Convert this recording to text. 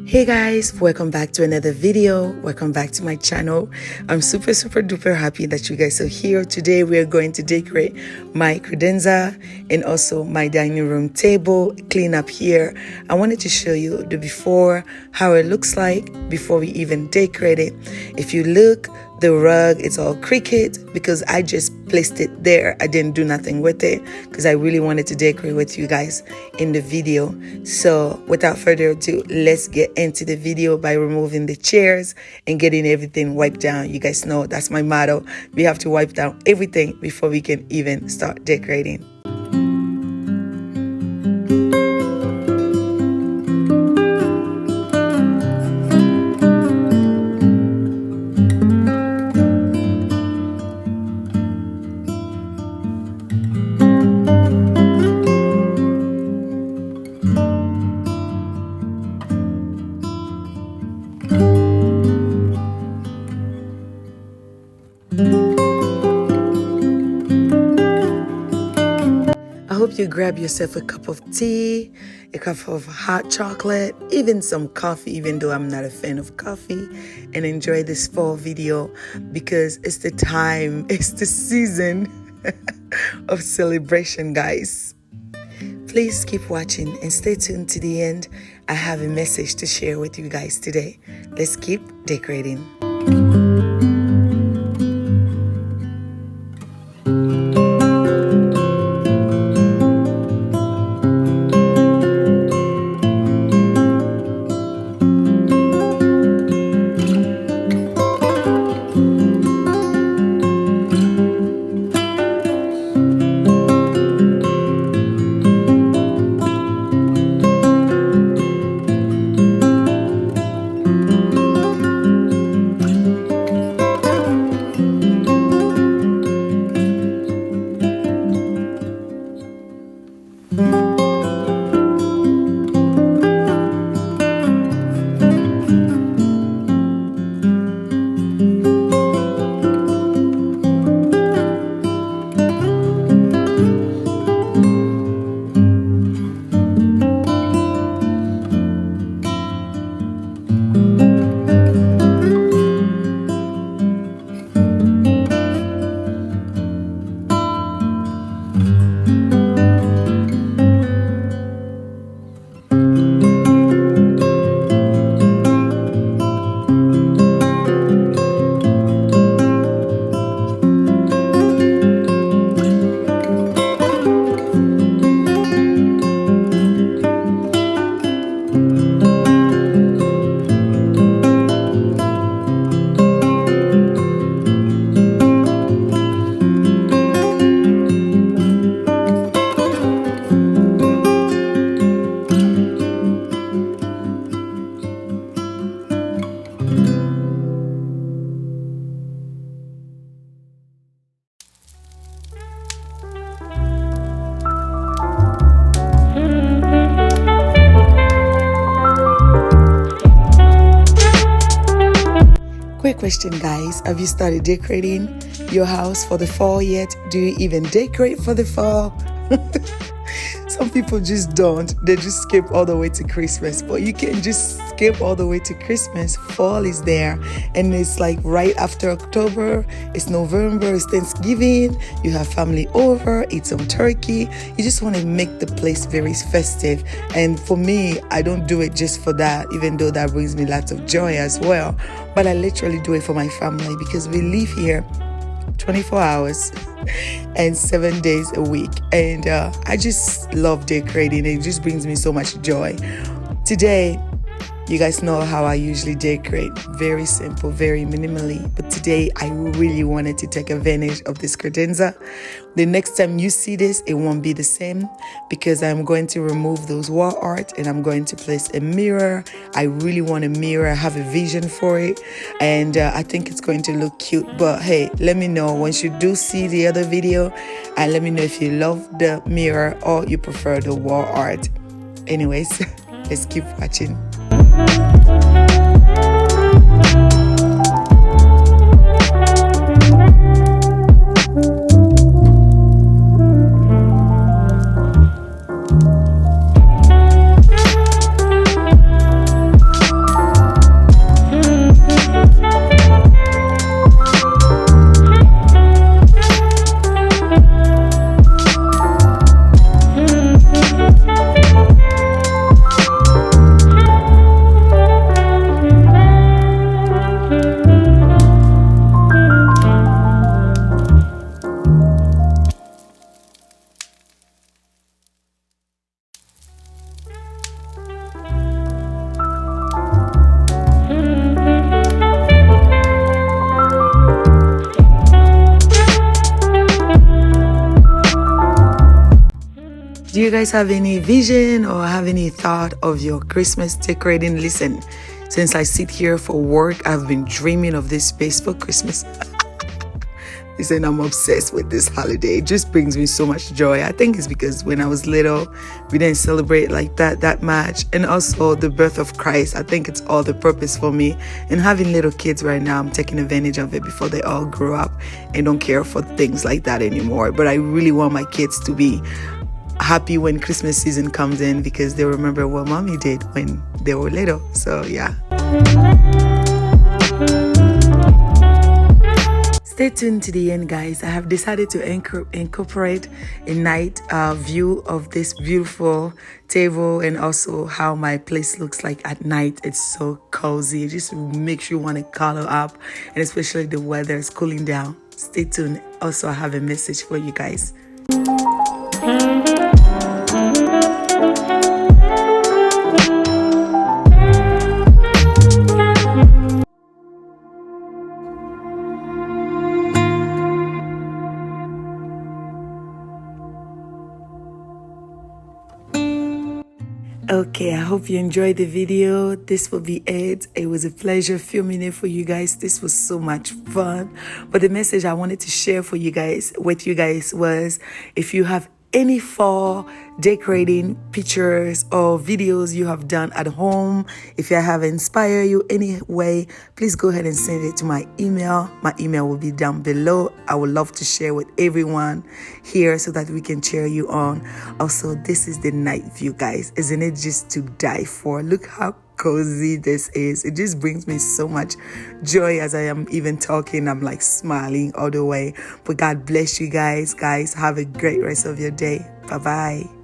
Hey guys, welcome back to another video. Welcome back to my channel. I'm super duper happy that you guys are here. Today we are going to decorate my credenza and also my dining room table, clean up here. I wanted to show you the before, how it looks like before we even decorate it. If you look, the rug, it's all cricket because I just placed it there. I didn't do nothing with it because I really wanted to decorate with you guys in the video. So without further ado, let's get into the video by removing the chairs and getting everything wiped down. You guys know that's my motto. We have to wipe down everything before we can even start decorating. I hope you grab yourself a cup of tea, a cup of hot chocolate, even some coffee, even though I'm not a fan of coffee, and enjoy this fall video because it's the time, it's the season of celebration, guys. Please keep watching and stay tuned to the end. I have a message to share with you guys today. Let's keep decorating. Quick question, guys. Have you started decorating your house for the fall yet? Do you even decorate for the fall? Some people just don't. They just skip all the way to Christmas. But you can just skip all the way to Christmas. Fall is there. And it's like right after October. It's November. It's Thanksgiving. You have family over. Eat some turkey. You just want to make the place very festive. And for me, I don't do it just for that, even though that brings me lots of joy as well. But I literally do it for my family because we live here 24 hours and 7 days a week, and I just love decorating. It just brings me so much joy. Today, you guys know how I usually decorate, very simple, very minimally, but today I really wanted to take advantage of this credenza. The next time you see this, it won't be the same because I'm going to remove those wall art and I'm going to place a mirror. I really want a mirror. I have a vision for it, and I think it's going to look cute. But hey, let me know once you do see the other video, and let me know if you love the mirror or you prefer the wall art. Anyways, let's keep watching. Do you guys have any vision or have any thought of your Christmas decorating? Listen, since I sit here for work, I've been dreaming of this space for Christmas. Listen, I'm obsessed with this holiday. It just brings me so much joy. I think it's because when I was little, we didn't celebrate like that much. And also the birth of Christ. I think it's all the purpose for me. And having little kids right now, I'm taking advantage of it before they all grow up and don't care for things like that anymore. But I really want my kids to be happy when Christmas season comes in, because they remember what mommy did when they were little. So yeah. Stay tuned to the end, guys. I have decided to incorporate a night view of this beautiful table and also how my place looks like at night. It's so cozy. It just makes you want to cuddle up, and especially the weather is cooling down. Stay tuned. Also, I have a message for you guys. Okay, I hope you enjoyed the video. This will be it. It was a pleasure filming it for you guys. This was so much fun. But the message I wanted to share for you guys, with you guys, was if you have any fall decorating pictures or videos you have done at home, if I have inspired you any way, please go ahead and send it to my email. My email will be down below. I would love to share with everyone here so that we can cheer you on. Also, this is the night view, guys. Isn't it just to die for? Look how cozy this is. It just brings me so much joy. As I am even talking, I'm like smiling all the way. But God bless you guys. Have a great rest of your day. Bye-bye.